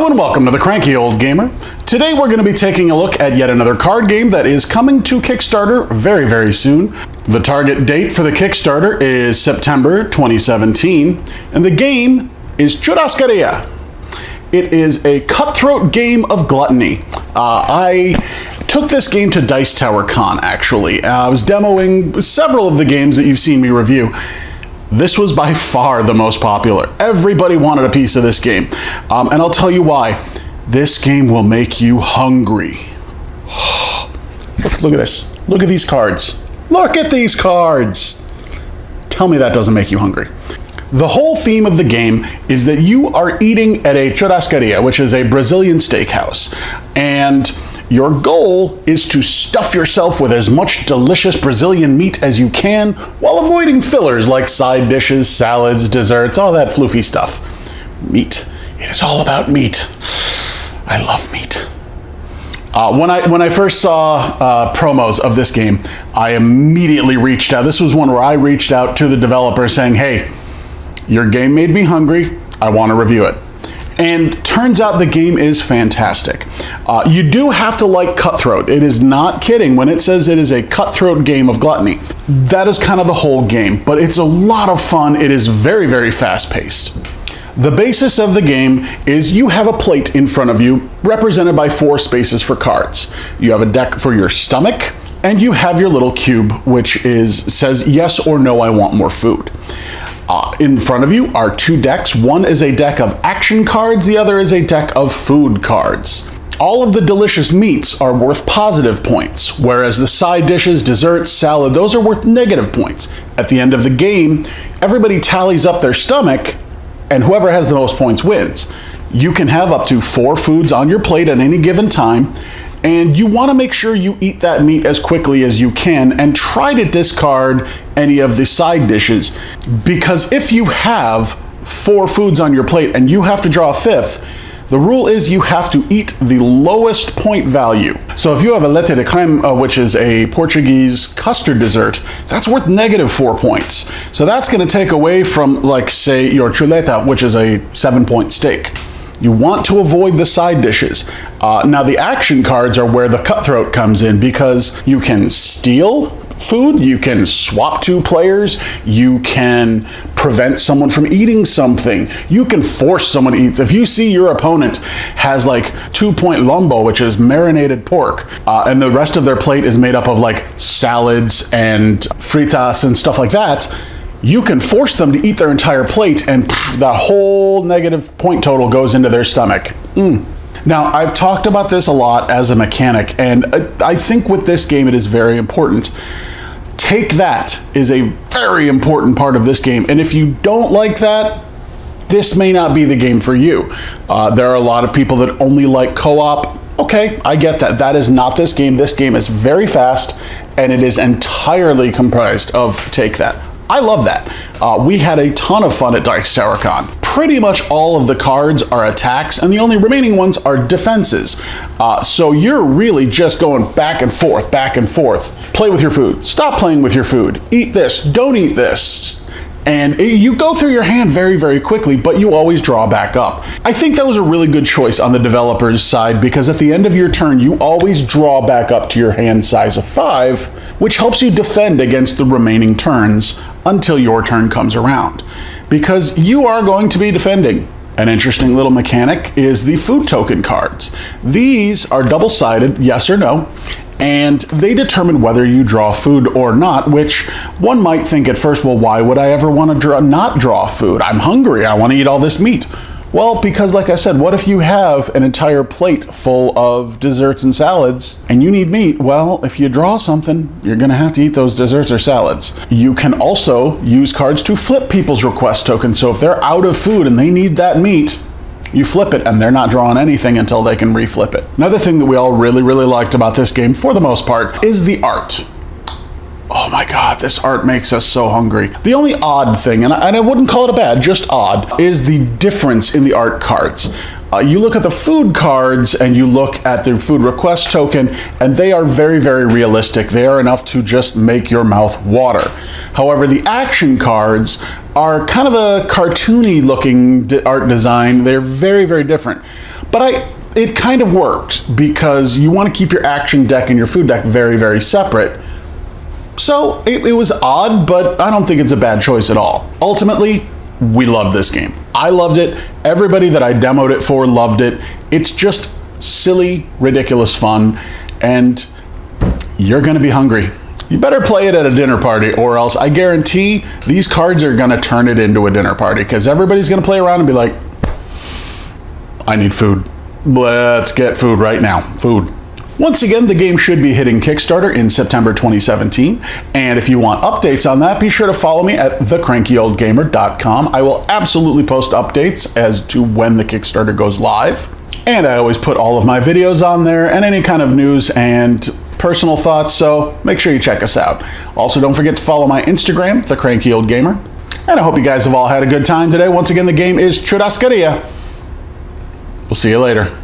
and welcome to the Cranky Old Gamer. Today we're going to be taking a look at yet another card game that is coming to Kickstarter very soon. The target date for the Kickstarter is September 2017, and the game is Churrascaria. It is a cutthroat game of gluttony. I took this game to Dice Tower Con, actually. I was demoing several of the games that you've seen me review. This was by far the most popular. Everybody wanted a piece of this game. And I'll tell you why. This game will make you hungry. Look at this. Look at these cards. Look at these cards. Tell me that doesn't make you hungry. The whole theme of the game is that you are eating at a churrascaria, which is a Brazilian steakhouse. And your goal is to stuff yourself with as much delicious Brazilian meat as you can while avoiding fillers like side dishes, salads, desserts, all that floofy stuff. Meat. It is all about meat. I love meat. When I first saw promos of this game, I immediately reached out. This was one where I reached out to the developer saying, hey, your game made me hungry. I want to review it. And turns out the game is fantastic. You do have to like Cutthroat. It is not kidding when it says it is a cutthroat game of gluttony. That is kind of the whole game, but it's a lot of fun. It is very fast-paced. The basis of the game is you have a plate in front of you represented by 4 spaces for cards. You have a deck for your stomach, and you have your little cube, which says yes or no, I want more food. In front of you are 2 decks. One is a deck of action cards, the other is a deck of food cards. All of the delicious meats are worth positive points, whereas the side dishes, desserts, salad, those are worth negative points. At the end of the game, everybody tallies up their stomach, and whoever has the most points wins. You can have up to 4 foods on your plate at any given time, and you want to make sure you eat that meat as quickly as you can and try to discard any of the side dishes, because if you have 4 foods on your plate and you have to draw a 5th, the rule is you have to eat the lowest point value. So if you have a leite de creme, which is a Portuguese custard dessert, that's worth -4 points. So that's going to take away from, like, say, your chuleta, which is a 7-point steak. You want to avoid the side dishes. Now the action cards are where the cutthroat comes in, because you can steal food, you can swap 2 players, you can prevent someone from eating something, you can force someone to eat. If you see your opponent has like 2-point lombo, which is marinated pork, and the rest of their plate is made up of like salads and fritas and stuff like that, you can force them to eat their entire plate, and that whole negative point total goes into their stomach. Now, I've talked about this a lot as a mechanic, and I think with this game it is very important. Take That is a very important part of this game, and if you don't like that, this may not be the game for you. There are a lot of people that only like co-op. Okay, I get that. That is not this game. This game is very fast, and it is entirely comprised of Take That. I love that. We had a ton of fun at Dice Tower Con. Pretty much all of the cards are attacks, and the only remaining ones are defenses. So you're really just going back and forth. Play with your food. Stop playing with your food. Eat this. Don't eat this. And you go through your hand very quickly, but you always draw back up. I think that was a really good choice on the developer's side, because at the end of your turn, you always draw back up to your hand size of 5, which helps you defend against the remaining turns until your turn comes around, because you are going to be defending. An interesting little mechanic is the food token cards. These are double-sided, yes or no, and they determine whether you draw food or not, which one might think at first, well, why would I ever want to not draw food? I'm hungry, I want to eat all this meat. Well, because like I said, what if you have an entire plate full of desserts and salads and you need meat? Well, if you draw something, you're going to have to eat those desserts or salads. You can also use cards to flip people's request tokens. So if they're out of food and they need that meat, you flip it and they're not drawing anything until they can reflip it. Another thing that we all really liked about this game, for the most part, is the art. Oh my God, this art makes us so hungry. The only odd thing, and I wouldn't call it a bad, just odd, is the difference in the art cards. You look at the food cards and you look at the food request token, and they are very realistic. They are enough to just make your mouth water. However, the action cards are kind of a cartoony looking art design. They're very different. But it kind of worked because you want to keep your action deck and your food deck very, very separate. So it was odd, but I don't think it's a bad choice at all. Ultimately, we loved this game. I loved it. Everybody that I demoed it for loved it. It's just silly, ridiculous fun, and you're going to be hungry. You better play it at a dinner party, or else I guarantee these cards are going to turn it into a dinner party, because everybody's going to play around and be like, I need food. Let's get food right now. Food. Once again, the game should be hitting Kickstarter in September 2017, and if you want updates on that, be sure to follow me at thecrankyoldgamer.com. I will absolutely post updates as to when the Kickstarter goes live, and I always put all of my videos on there and any kind of news and personal thoughts, so make sure you check us out. Also, don't forget to follow my Instagram, thecrankyoldgamer, and I hope you guys have all had a good time today. Once again, the game is Churrascaria. We'll see you later.